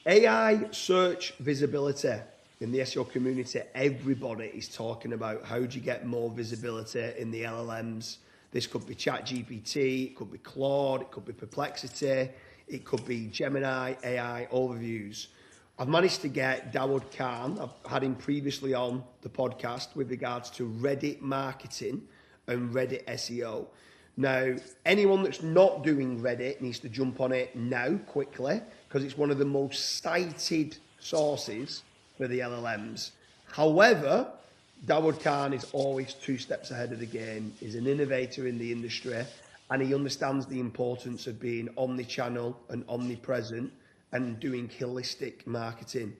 AI search visibility in the SEO community, everybody is talking about how do you get more visibility in the LLMs. This could be ChatGPT, it could be Claude, it could be Perplexity, it could be Gemini AI overviews. I've managed to get Dawood Khan, I've had him previously on the podcast with regards to Reddit marketing and Reddit SEO. Now, anyone that's not doing Reddit needs to jump on it now, quickly, because it's one of the most cited sources for the LLMs. However, Dawood Khan is always 2 steps ahead of the game. He's an innovator in the industry, and he understands the importance of being omni-channel and omnipresent and doing holistic marketing.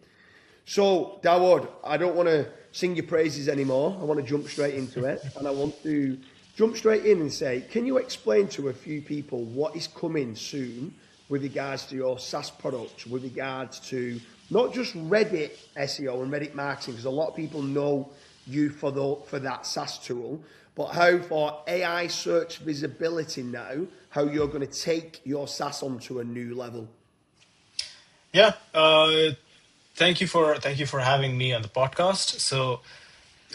So, Dawood, I don't want to sing your praises anymore. I want to jump straight into it, and I want to jump straight in and say, can you explain to a few people what is coming soon with regards to your SaaS products, with regards to not just Reddit SEO and Reddit marketing, because a lot of people know you for that SaaS tool, but how for AI search visibility now, how you're going to take your SaaS onto a new level? Yeah, thank you for having me on the podcast. So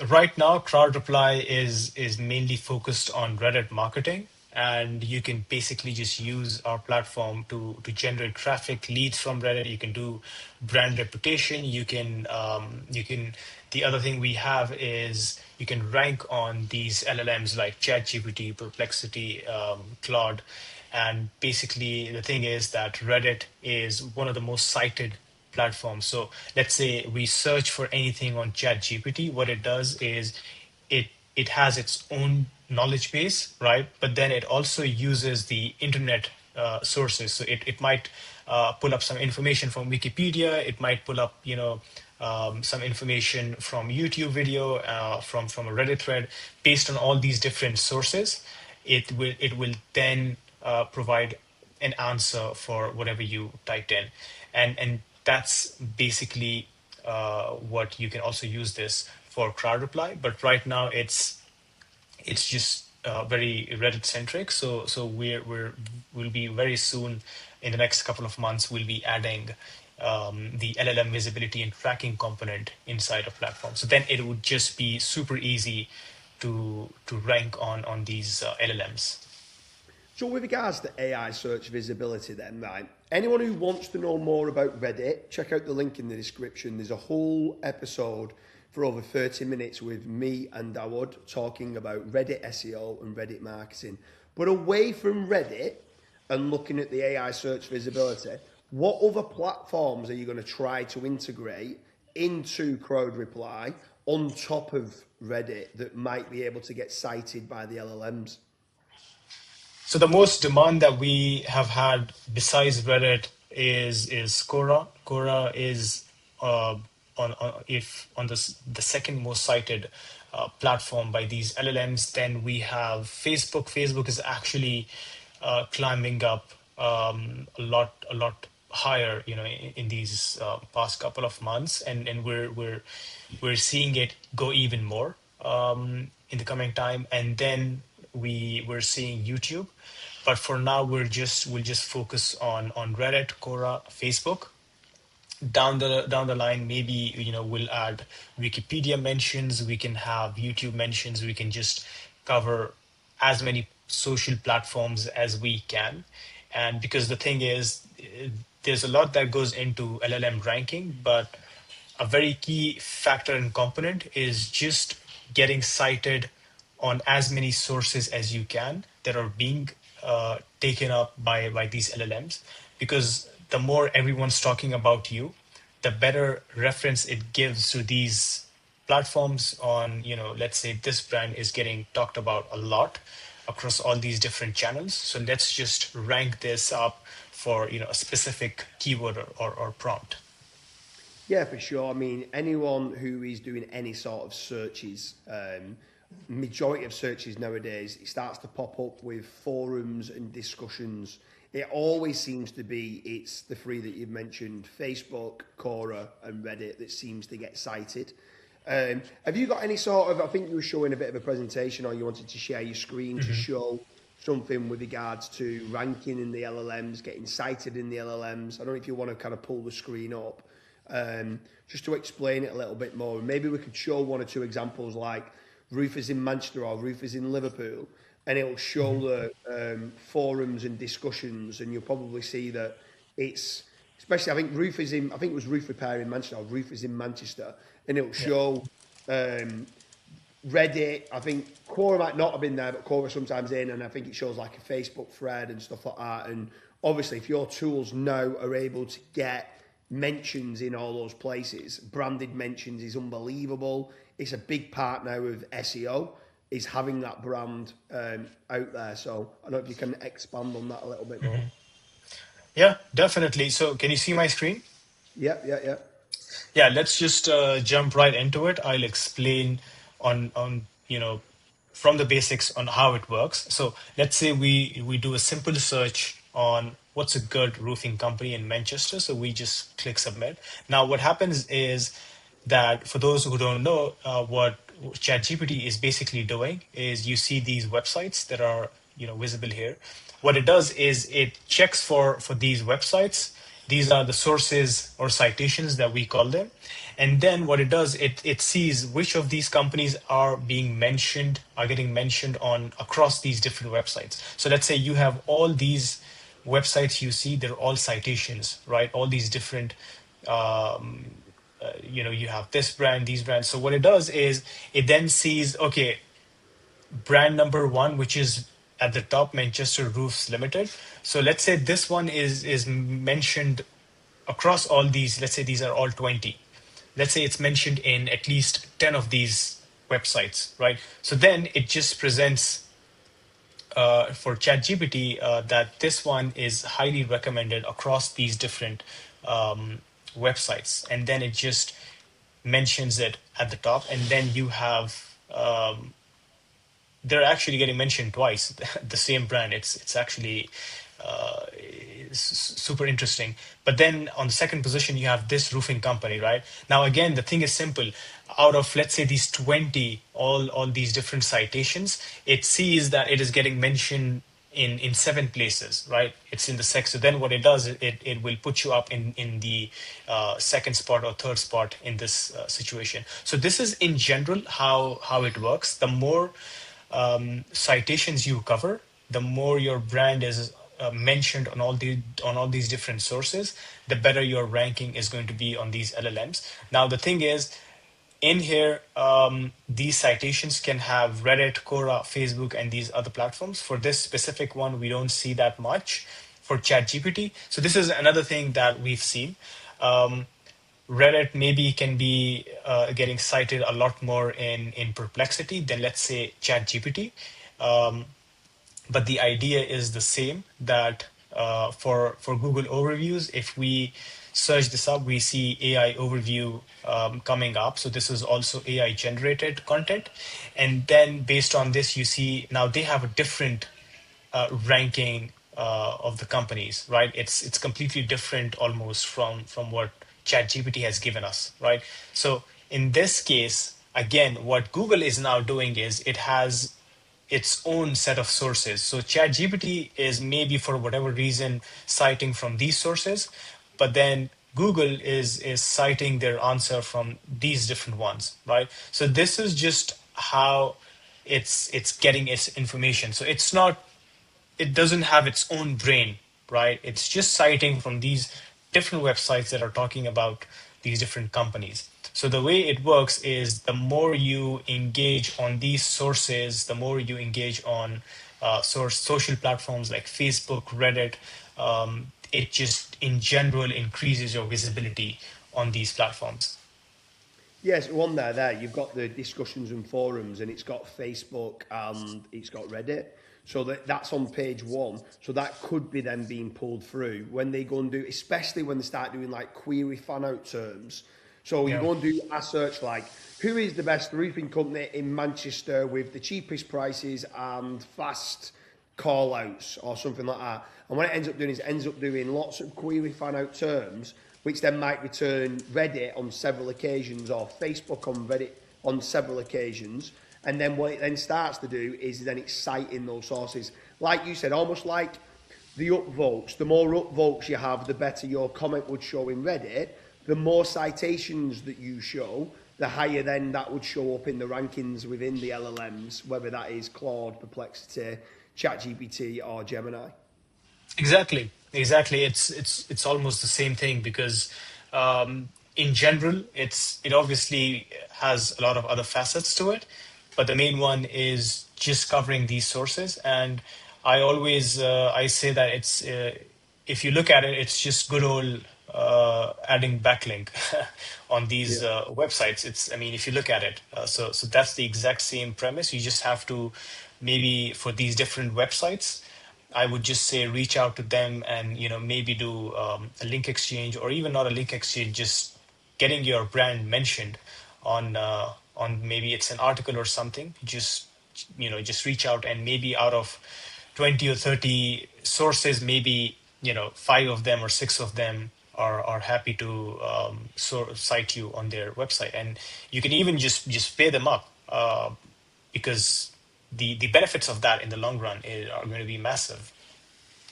right now, Crowd Reply is mainly focused on Reddit marketing, and you can basically just use our platform to generate traffic, leads from Reddit. You can do brand reputation. You can. The other thing we have is you can rank on these LLMs like ChatGPT, Perplexity, Claude. And basically, the thing is that Reddit is one of the most cited platforms. So let's say we search for anything on ChatGPT. What it does is it has its own knowledge base, right? But then it also uses the internet sources. So it might pull up some information from Wikipedia. It might pull up, some information from YouTube video, from a Reddit thread. Based on all these different sources, it will then provide an answer for whatever you typed in, and that's basically what you can also use this for crowd reply. But right now it's just very Reddit centric. So we'll be very soon, in the next couple of months, we'll be adding the LLM visibility and tracking component inside a platform. So then it would just be super easy to rank on these LLMs. So with regards to AI search visibility then, right, anyone who wants to know more about Reddit, check out the link in the description. There's a whole episode for over 30 minutes with me and Dawood talking about Reddit SEO and Reddit marketing. But away from Reddit and looking at the AI search visibility, what other platforms are you going to try to integrate into Crowd Reply on top of Reddit that might be able to get cited by the LLMs? So the most demand that we have had besides Reddit is Quora. Quora is the second most cited platform by these LLMs. Then we have Facebook. Facebook is actually climbing up a lot higher, in these past couple of months, and we're seeing it go even more in the coming time. And then we're seeing YouTube, but for now we'll just focus on Reddit, Quora, Facebook. Down the line, maybe we'll add Wikipedia mentions, we can have YouTube mentions, we can just cover as many social platforms as we can. And because the thing is, there's a lot that goes into LLM ranking, but a very key factor and component is just getting cited on as many sources as you can that are being taken up by these LLMs. Because the more everyone's talking about you, the better reference it gives to these platforms on, let's say this brand is getting talked about a lot across all these different channels. So let's just rank this up for, a specific keyword or prompt. Yeah, for sure. I mean, anyone who is doing any sort of searches, majority of searches nowadays, it starts to pop up with forums and discussions. It always seems to be, it's the three that you've mentioned, Facebook, Quora, and Reddit, that seems to get cited. Have you got any sort of, I think you were showing a bit of a presentation, or you wanted to share your screen to show something with regards to ranking in the LLMs, getting cited in the LLMs. I don't know if you want to kind of pull the screen up, just to explain it a little bit more. Maybe we could show one or two examples like roofers in Manchester or roofers in Liverpool, and it'll show the forums and discussions, and you'll probably see that it's, especially I think roofers in, I think it was roof repair in Manchester or roofers in Manchester, and it'll show Reddit. I think Quora might not have been there, but Quora sometimes in, and I think it shows like a Facebook thread and stuff like that. And obviously, if your tools now are able to get mentions in all those places, branded mentions is unbelievable. It's a big part now of SEO, is having that brand out there. So I don't know if you can expand on that a little bit more. Yeah, definitely. So can you see my screen? Yeah. Yeah, let's just jump right into it. I'll explain on from the basics on how it works. So let's say we do a simple search on what's a good roofing company in Manchester. So we just click submit. Now what happens is that for those who don't know, what ChatGPT is basically doing is you see these websites that are visible here. What it does is it checks for these websites. These are the sources or citations that we call them. And then what it does, it sees which of these companies are getting mentioned on across these different websites. So let's say you have all these websites you see, they're all citations, right? All these different, you have this brand, these brands. So what it does is it then sees, okay, brand number one, which is at the top, Manchester Roofs Limited. So let's say this one is mentioned across all these. Let's say these are all 20. Let's say it's mentioned in at least 10 of these websites, right? So then it just presents for ChatGPT that this one is highly recommended across these different websites, and then it just mentions it at the top, and then you have they're actually getting mentioned twice, the same brand. It's actually super interesting. But then on the second position, you have this roofing company, right? Now, again, the thing is simple. Out of, let's say, these 20, all these different citations, it sees that it is getting mentioned in 7 places, right? It's in the second. So then what it does, it will put you up in the second spot or third spot in this situation. So this is in general how it works. The more citations you cover, the more your brand is mentioned on all these different sources, the better your ranking is going to be on these LLMs. Now the thing is, in here, these citations can have Reddit, Quora, Facebook, and these other platforms. For this specific one, we don't see that much for ChatGPT. So this is another thing that we've seen. Reddit maybe can be getting cited a lot more in Perplexity than, let's say, ChatGPT. But the idea is the same, that for Google overviews, if we search this up, we see AI overview coming up. So this is also AI generated content. And then based on this, you see now they have a different ranking of the companies, right? It's completely different almost from what ChatGPT has given us, right? So in this case, again, what Google is now doing is it has its own set of sources. So ChatGPT is maybe for whatever reason citing from these sources, but then Google is citing their answer from these different ones, right? So this is just how it's getting its information. So it doesn't have its own brain, right? It's just citing from these different websites that are talking about these different companies. So the way it works is the more you engage on these sources, the more you engage on social platforms like Facebook, Reddit, it just in general increases your visibility on these platforms. Yes, one there. You've got the discussions and forums, and it's got Facebook and it's got Reddit. So that's on page 1. So that could be then being pulled through when they go and do, especially when they start doing like query fan out terms. So you go and do a search like, who is the best roofing company in Manchester with the cheapest prices and fast call outs or something like that. And what it ends up doing is it ends up doing lots of query fan out terms, which then might return Reddit on several occasions or Facebook on Reddit on several occasions. And then what it then starts to do is then it's citing those sources. like you said, almost like the upvotes. The more upvotes you have, the better your comment would show in Reddit. The more citations that you show, the higher then that would show up in the rankings within the LLMs, whether that is Claude, Perplexity, ChatGPT, or Gemini. Exactly, exactly. It's almost the same thing because in general, it obviously has a lot of other facets to it, but the main one is just covering these sources. And I say that it's if you look at it, it's just good old adding backlink on these Yeah. websites. It's I mean, if you look at it, so that's the exact same premise. You just have to maybe for these different websites. I would just say reach out to them and maybe do a link exchange or even not a link exchange, just getting your brand mentioned on maybe it's an article or something. Just reach out and maybe out of 20 or 30 sources, maybe five of them or six of them are happy to cite you on their website, and you can even just pay them up because the benefits of that in the long run are going to be massive.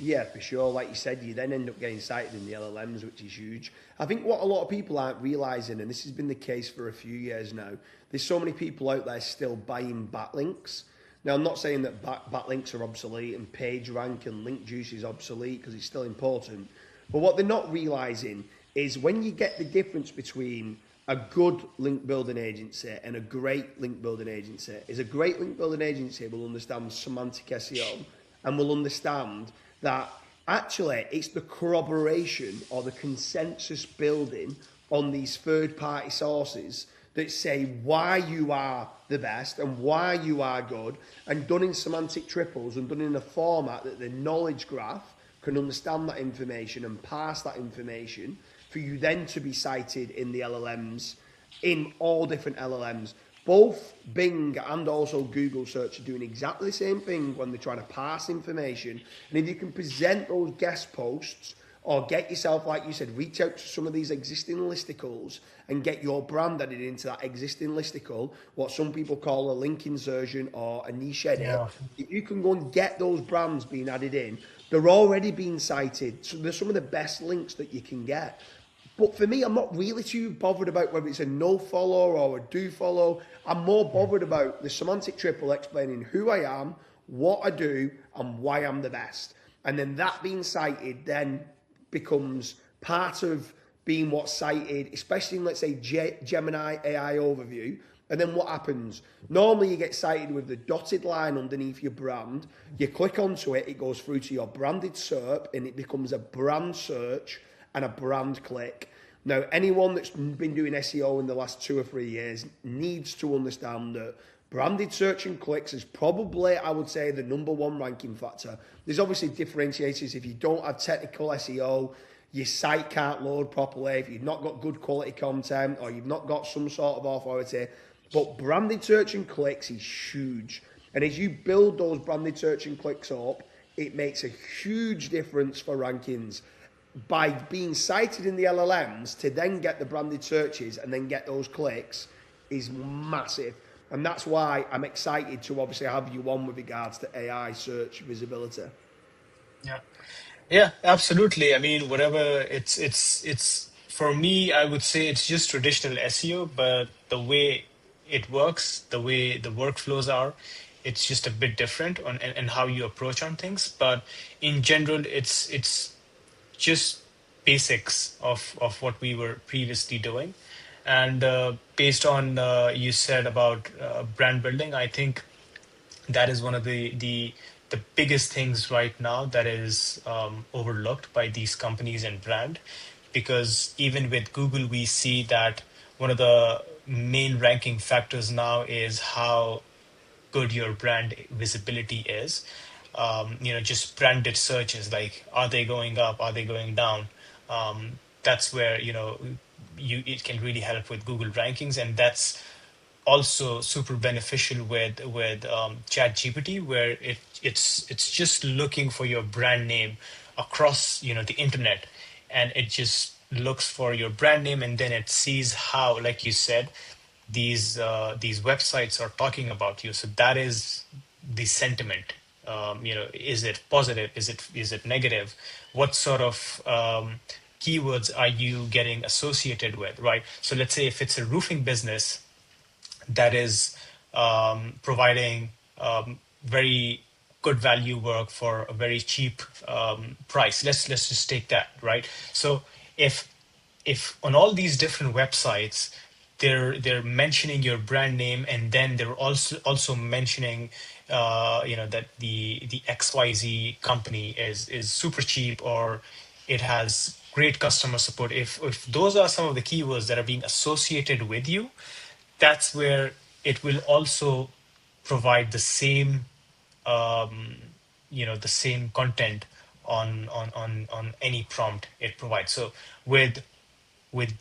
Yeah, for sure. Like you said, you then end up getting cited in the LLMs, which is huge. I think what a lot of people aren't realizing, and this has been the case for a few years now, there's so many people out there still buying backlinks. Now, I'm not saying that backlinks are obsolete and page rank and link juice is obsolete because it's still important. But what they're not realizing is when you get the difference between a good link building agency and a great link building agency, is a great link building agency will understand semantic SEO and will understand that actually it's the corroboration or the consensus building on these third party sources that say why you are the best and why you are good, and done in semantic triples and done in a format that the knowledge graph can understand that information and pass that information for you then to be cited in the LLMs, in all different LLMs. Both Bing and also Google search are doing exactly the same thing when they're trying to pass information. And if you can present those guest posts or get yourself, like you said, reach out to some of these existing listicles and get your brand added into that existing listicle, what some people call a link insertion or a niche edit, Yeah. if you can go and get those brands being added in, they're already being cited. So they're some of the best links that you can get. But for me, I'm not really too bothered about whether it's a no follow or a do follow. I'm more bothered about the semantic triple explaining who I am, what I do, and why I'm the best. And then that being cited then becomes part of being what's cited, especially in, let's say, Gemini AI overview. And then what happens? Normally you get cited with the dotted line underneath your brand. You click onto it, it goes through to your branded SERP, and it becomes a brand search and a brand click. Now, anyone that's been doing SEO in the last 2 or 3 years needs to understand that branded search and clicks is probably, I would say, the number one ranking factor. There's obviously differentiators. If you don't have technical SEO, your site can't load properly, if you've not got good quality content or you've not got some sort of authority. But branded search and clicks is huge. And as you build those branded search and clicks up, it makes a huge difference for rankings. By being cited in the LLMs to then get the branded searches and then get those clicks is massive. And that's why I'm excited to obviously have you on with regards to AI search visibility. Yeah. Yeah, absolutely. I mean, whatever it's for me, I would say it's just traditional SEO, but the way it works, the way the workflows are, it's just a bit different and how you approach on things. But in general, it's just basics of what we were previously doing. And based on you said about brand building, I think that is one of the biggest things right now that is overlooked by these companies and brand, because even with Google we see that one of the main ranking factors now is how good your brand visibility is. Just branded searches, like are they going up, are they going down? That's where it can really help with Google rankings, and that's also super beneficial with ChatGPT, where it's just looking for your brand name across the internet, and it just looks for your brand name, and then it sees how, like you said, these websites are talking about you. So that is the sentiment is it positive? Is it negative? What sort of keywords are you getting associated with, right? So let's say if it's a roofing business that is providing very good value work for a very cheap price. Let's just take that, right? So if on all these different websites they're mentioning your brand name, and then they're also mentioning that the XYZ company is super cheap, or it has great customer support. If those are some of the keywords that are being associated with you, that's where it will also provide the same the same content on any prompt it provides. So with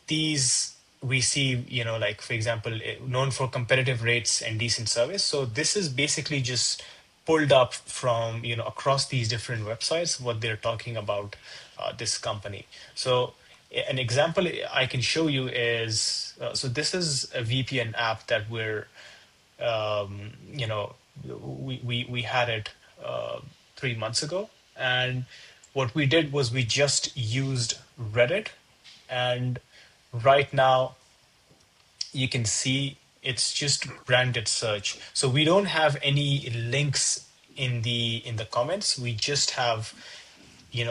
these, we see, like, for example, known for competitive rates and decent service. So this is basically just pulled up from across these different websites what they're talking about this company. So an example I can show you is so this is a VPN app that we're you know we had it 3 months ago, and what we did was we just used Reddit, and right now you can see it's just branded search. So we don't have any links in the comments. We just have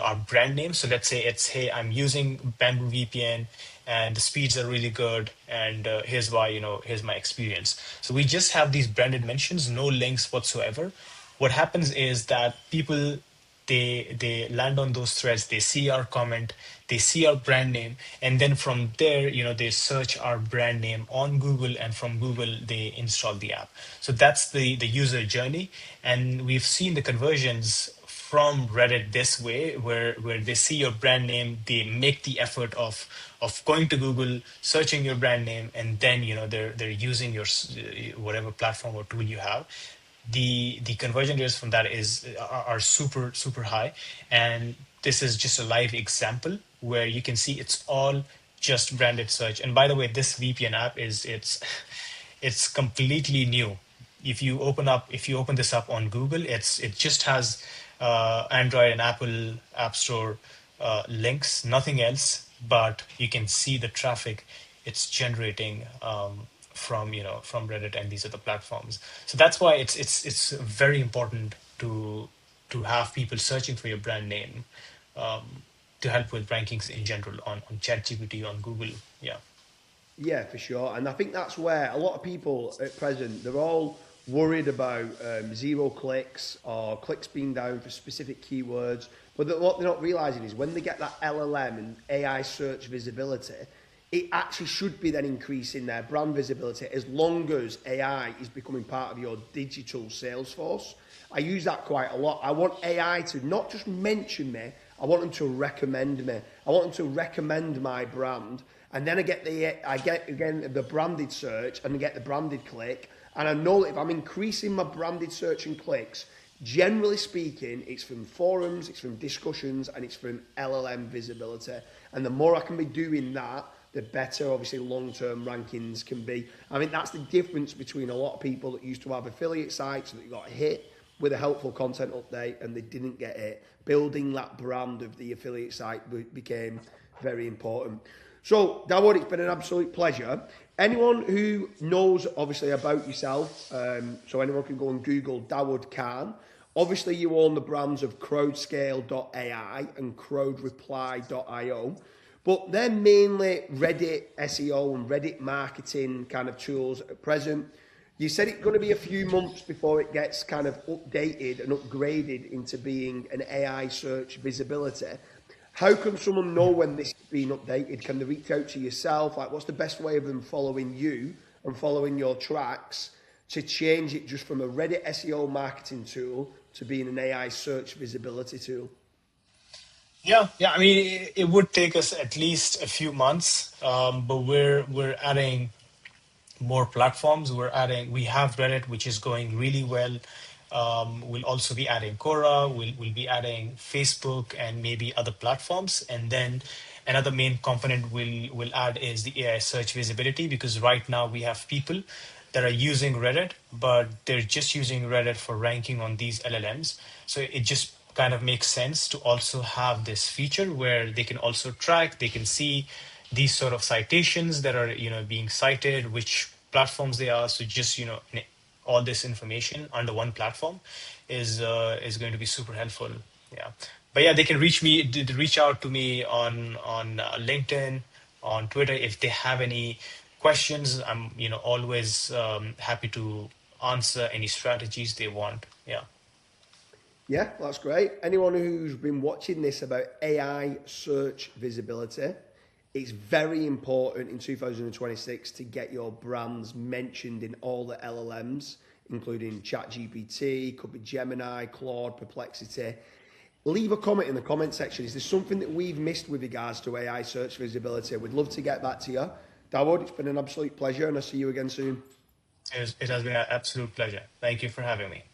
our brand name. So let's say it's, hey, I'm using Bamboo VPN and the speeds are really good, and here's why, here's my experience. So we just have these branded mentions, no links whatsoever. What happens is that people, they land on those threads, they see our comment, they see our brand name, and then from there, they search our brand name on Google, and from Google they install the app. So that's the user journey, and we've seen the conversions from Reddit this way, where they see your brand name, they make the effort of going to Google, searching your brand name, and then they're using your whatever platform or tool you have. The conversion rates from that are super high, and this is just a live example where you can see it's all just branded search. And by the way, this VPN app it's completely new. If you open this up on Google, it just has Android and Apple App Store links, nothing else. But you can see the traffic it's generating from Reddit and these other platforms. So that's why it's very important to have people searching for your brand name to help with rankings in general on ChatGPT, on Google. Yeah. Yeah, for sure. And I think that's where a lot of people at present, they're all worried about zero clicks or clicks being down for specific keywords. But what they're not realizing is when they get that LLM and AI search visibility, it actually should be then increasing their brand visibility as long as AI is becoming part of your digital sales force. I use that quite a lot. I want AI to not just mention me, I want them to recommend me. I want them to recommend my brand. And then I get again the branded search and I get the branded click. And I know that if I'm increasing my branded search and clicks, generally speaking, it's from forums, it's from discussions, and it's from LLM visibility. And the more I can be doing that, the better, obviously, long-term rankings can be. I think that's the difference between a lot of people that used to have affiliate sites that got hit with a helpful content update and they didn't get it. Building that brand of the affiliate site became very important. So, Dawood, it's been an absolute pleasure. Anyone who knows, obviously, about yourself, so anyone can go and Google Dawood Khan. Obviously, you own the brands of crowdscale.ai and crowdreply.io. But they're mainly Reddit SEO and Reddit marketing kind of tools at present. You said it's going to be a few months before it gets kind of updated and upgraded into being an AI search visibility. How can someone know when this is being updated? Can they reach out to yourself? Like, what's the best way of them following you and following your tracks to change it just from a Reddit SEO marketing tool to being an AI search visibility tool? Yeah. I mean, it would take us at least a few months, but we're adding more platforms. We have Reddit, which is going really well. We'll also be adding Quora. We'll be adding Facebook and maybe other platforms. And then another main component we'll add is the AI search visibility, because right now we have people that are using Reddit, but they're just using Reddit for ranking on these LLMs. So it just kind of makes sense to also have this feature where they can also track, they can see these sort of citations that are, being cited, which platforms they are. So just, all this information under one platform is going to be super helpful. Yeah. But yeah, they can reach out to me on LinkedIn, on Twitter if they have any questions. I'm always happy to answer any strategies they want. Yeah. Yeah, that's great. Anyone who's been watching this about AI search visibility, it's very important in 2026 to get your brands mentioned in all the LLMs, including ChatGPT, could be Gemini, Claude, Perplexity. Leave a comment in the comment section. Is there something that we've missed with regards to AI search visibility? We'd love to get back to you. Dawood, it's been an absolute pleasure, and I'll see you again soon. It has been an absolute pleasure. Thank you for having me.